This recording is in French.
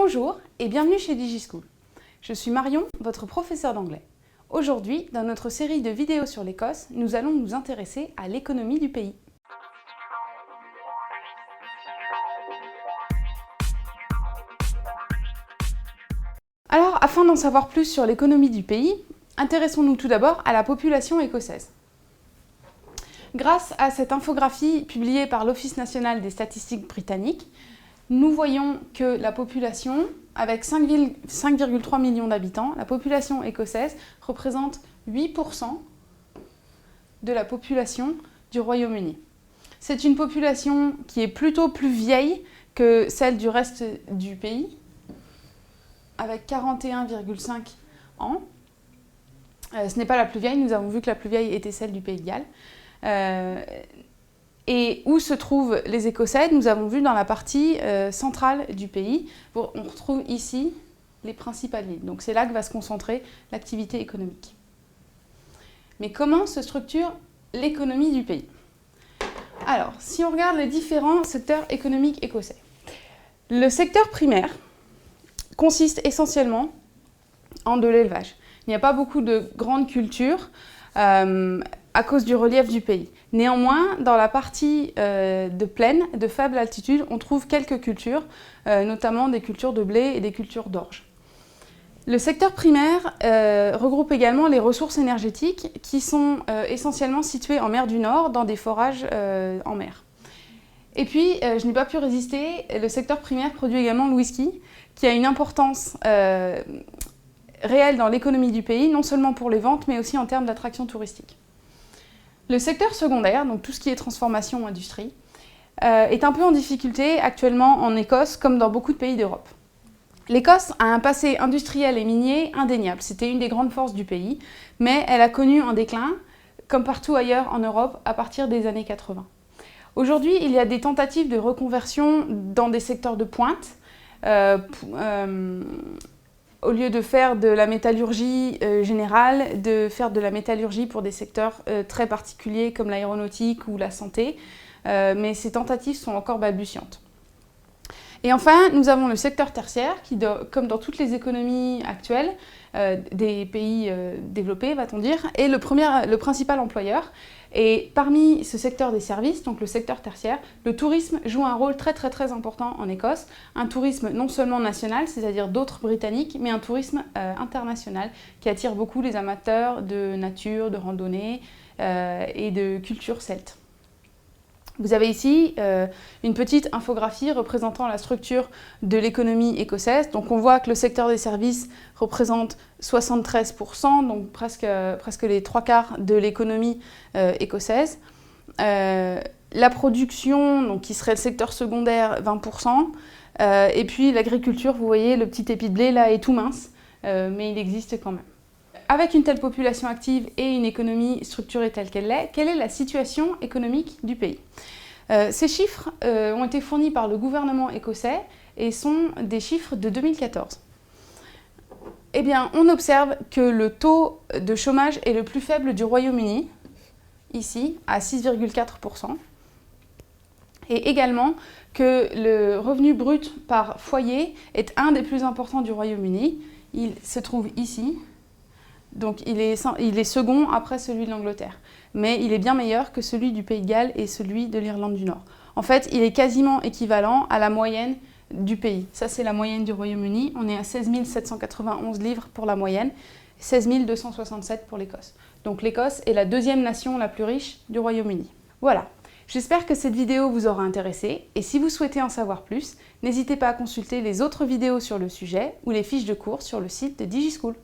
Bonjour et bienvenue chez DigiSchool. Je suis Marion, votre professeure d'anglais. Aujourd'hui, dans notre série de vidéos sur l'Écosse, nous allons nous intéresser à l'économie du pays. Alors, afin d'en savoir plus sur l'économie du pays, intéressons-nous tout d'abord à la population écossaise. Grâce à cette infographie publiée par l'Office national des statistiques britanniques, nous voyons que la population, avec 5,3 millions d'habitants, la population écossaise représente 8% de la population du Royaume-Uni. C'est une population qui est plutôt plus vieille que celle du reste du pays, avec 41,5 ans. Ce n'est pas la plus vieille, nous avons vu que la plus vieille était celle du Pays de Galles. Et où se trouvent les Écossais? Nous avons vu dans la partie centrale du pays. On retrouve ici les principales villes. Donc c'est là que va se concentrer l'activité économique. Mais comment se structure l'économie du pays? Alors, si on regarde les différents secteurs économiques écossais, le secteur primaire consiste essentiellement en de l'élevage. Il n'y a pas beaucoup de grandes cultures à cause du relief du pays. Néanmoins, dans la partie de plaine, de faible altitude, on trouve quelques cultures, notamment des cultures de blé et des cultures d'orge. Le secteur primaire regroupe également les ressources énergétiques qui sont essentiellement situées en mer du Nord, dans des forages en mer. Et puis, je n'ai pas pu résister, le secteur primaire produit également le whisky, qui a une importance réelle dans l'économie du pays, non seulement pour les ventes, mais aussi en termes d'attraction touristique. Le secteur secondaire, donc tout ce qui est transformation, industrie, est un peu en difficulté actuellement en Écosse, comme dans beaucoup de pays d'Europe. L'Écosse a un passé industriel et minier indéniable, c'était une des grandes forces du pays, mais elle a connu un déclin, comme partout ailleurs en Europe, à partir des années 80. Aujourd'hui, il y a des tentatives de reconversion dans des secteurs de pointe, au lieu de faire de la métallurgie générale, de faire de la métallurgie pour des secteurs très particuliers comme l'aéronautique ou la santé, mais ces tentatives sont encore balbutiantes. Et enfin, nous avons le secteur tertiaire qui, comme dans toutes les économies actuelles des pays développés, va-t-on dire, est le principal employeur. Et parmi ce secteur des services, donc le secteur tertiaire, le tourisme joue un rôle très important en Écosse. Un tourisme non seulement national, c'est-à-dire d'autres Britanniques, mais un tourisme international qui attire beaucoup les amateurs de nature, de randonnée et de culture celte. Vous avez ici une petite infographie représentant la structure de l'économie écossaise. Donc on voit que le secteur des services représente 73%, donc presque les 3/4 de l'économie écossaise. La production, donc, qui serait le secteur secondaire, 20%. Et puis l'agriculture, vous voyez, le petit épi de blé là est tout mince, mais il existe quand même. Avec une telle population active et une économie structurée telle qu'elle est, quelle est la situation économique du pays? Ces chiffres ont été fournis par le gouvernement écossais et sont des chiffres de 2014. Eh bien, on observe que le taux de chômage est le plus faible du Royaume-Uni, ici, à 6,4%, et également que le revenu brut par foyer est un des plus importants du Royaume-Uni. Il se trouve ici. Donc il est second après celui de l'Angleterre, mais il est bien meilleur que celui du Pays de Galles et celui de l'Irlande du Nord. En fait, il est quasiment équivalent à la moyenne du pays. Ça, c'est la moyenne du Royaume-Uni. On est à 16 791 livres pour la moyenne, 16 267 pour l'Écosse. Donc l'Écosse est la deuxième nation la plus riche du Royaume-Uni. Voilà. J'espère que cette vidéo vous aura intéressé et si vous souhaitez en savoir plus, n'hésitez pas à consulter les autres vidéos sur le sujet ou les fiches de cours sur le site de DigiSchool.